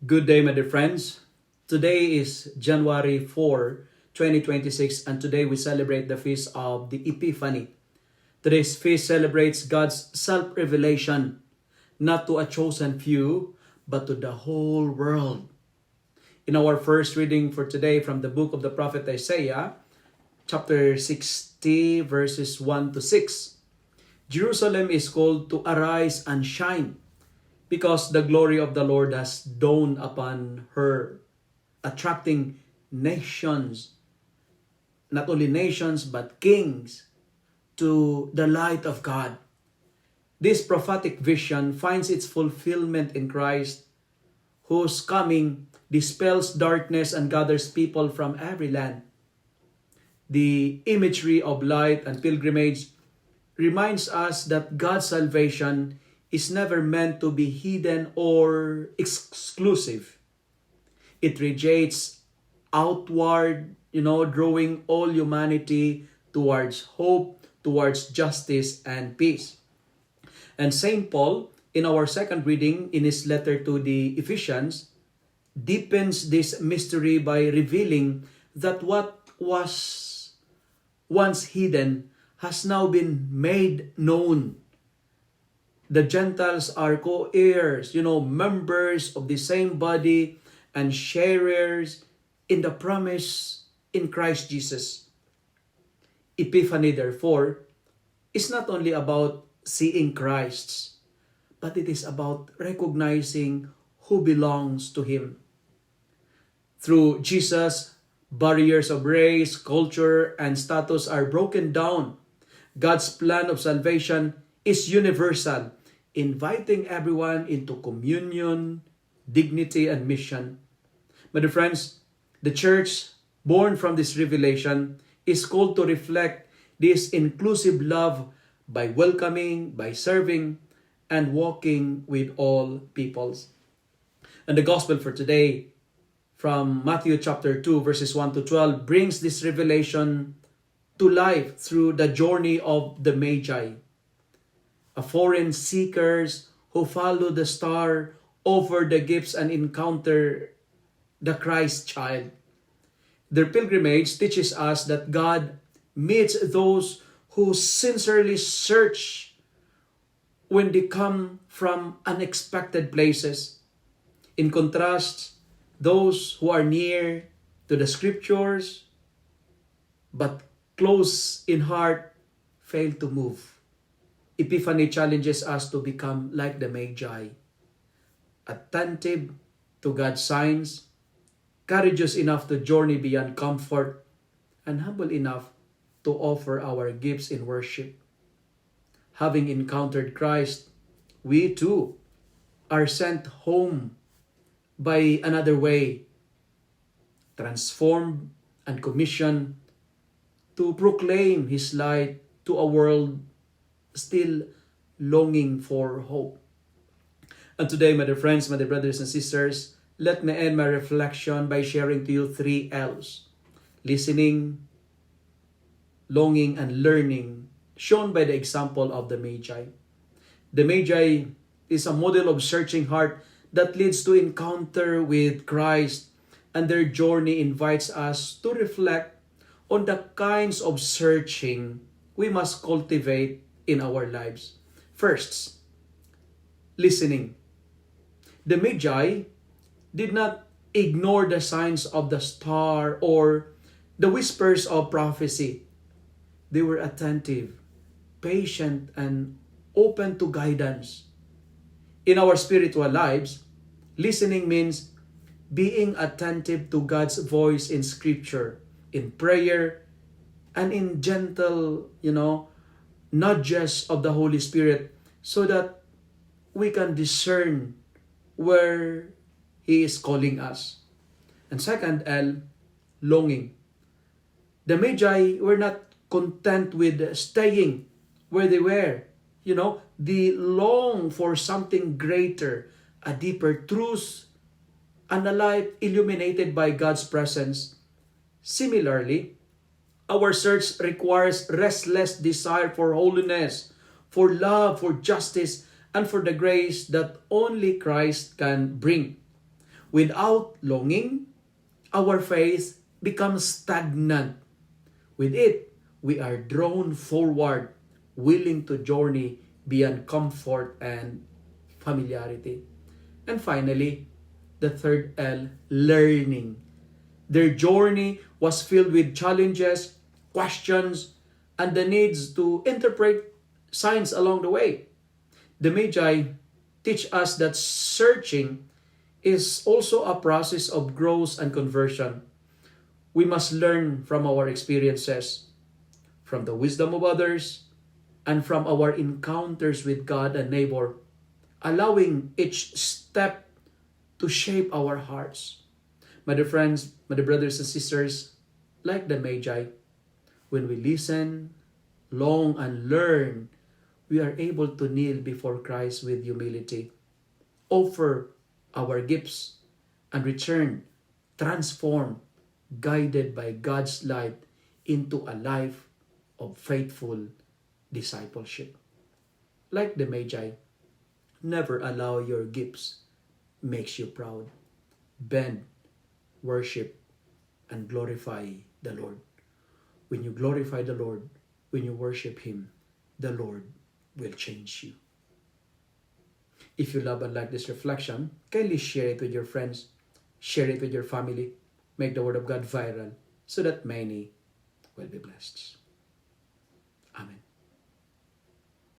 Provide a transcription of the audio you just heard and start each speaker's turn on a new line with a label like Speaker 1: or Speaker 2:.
Speaker 1: Good day, my dear friends. Today is January 4, 2026, and today we celebrate the feast of the Epiphany. Today's feast celebrates God's self-revelation, not to a chosen few, but to the whole world. In our first reading for today from the book of the prophet Isaiah, chapter 60, verses 1 to 6, Jerusalem is called to arise and shine, because the glory of the Lord has dawned upon her, attracting nations, not only nations, but kings, to the light of God. This prophetic vision finds its fulfillment in Christ, whose coming dispels darkness and gathers people from every land. The imagery of light and pilgrimage reminds us that God's salvation is never meant to be hidden or exclusive. It radiates outward, drawing all humanity towards hope, towards justice and peace. And St. Paul, in our second reading in his letter to the Ephesians, deepens this mystery by revealing that what was once hidden has now been made known. The Gentiles are co-heirs, members of the same body and sharers in the promise in Christ Jesus. Epiphany, therefore, is not only about seeing Christ, but it is about recognizing who belongs to Him. Through Jesus, barriers of race, culture, and status are broken down. God's plan of salvation is universal, inviting everyone into communion, dignity, and mission. My dear friends, the church, born from this revelation, is called to reflect this inclusive love by welcoming, by serving, and walking with all peoples. And the gospel for today, from Matthew chapter 2, verses 1 to 12, brings this revelation to life through the journey of the Magi, a foreign seekers who follow the star, offer the gifts, and encounter the Christ child. Their pilgrimage teaches us that God meets those who sincerely search when they come from unexpected places. In contrast, those who are near to the scriptures but close in heart fail to move. Epiphany challenges us to become like the Magi, attentive to God's signs, courageous enough to journey beyond comfort, and humble enough to offer our gifts in worship. Having encountered Christ, we too are sent home by another way, transformed and commissioned to proclaim His light to a world still longing for hope. And today, my dear friends, my dear brothers and sisters, let me end my reflection by sharing to you 3 L's. Listening, longing, and learning, shown by the example of the Magi. The Magi is a model of searching heart that leads to encounter with Christ, and their journey invites us to reflect on the kinds of searching we must cultivate in our lives. First, listening. The Magi did not ignore the signs of the star or the whispers of prophecy. They were attentive, patient, and open to guidance. In our spiritual lives, listening means being attentive to God's voice in Scripture, in prayer, and in gentle, nudges of the Holy Spirit, so that we can discern where He is calling us. And second L, longing. The Magi were not content with staying where they were. They long for something greater, a deeper truth, and a life illuminated by God's presence. Similarly, our search requires restless desire for holiness, for love, for justice, and for the grace that only Christ can bring. Without longing, our faith becomes stagnant. With it, we are drawn forward, willing to journey beyond comfort and familiarity. And finally, the third L, learning. Their journey was filled with challenges, questions, and the needs to interpret signs along the way. The Magi teach us that searching is also a process of growth and conversion. We must learn from our experiences, from the wisdom of others, and from our encounters with God and neighbor, allowing each step to shape our hearts. My dear friends, my dear brothers and sisters, like the Magi, when we listen, long, and learn, we are able to kneel before Christ with humility, offer our gifts, and return transformed, guided by God's light into a life of faithful discipleship. Like the Magi, never allow your gifts makes you proud. Bend, worship, and glorify the Lord. When you glorify the Lord, when you worship Him, the Lord will change you. If you love and like this reflection, kindly share it with your friends, share it with your family, make the Word of God viral so that many will be blessed. Amen.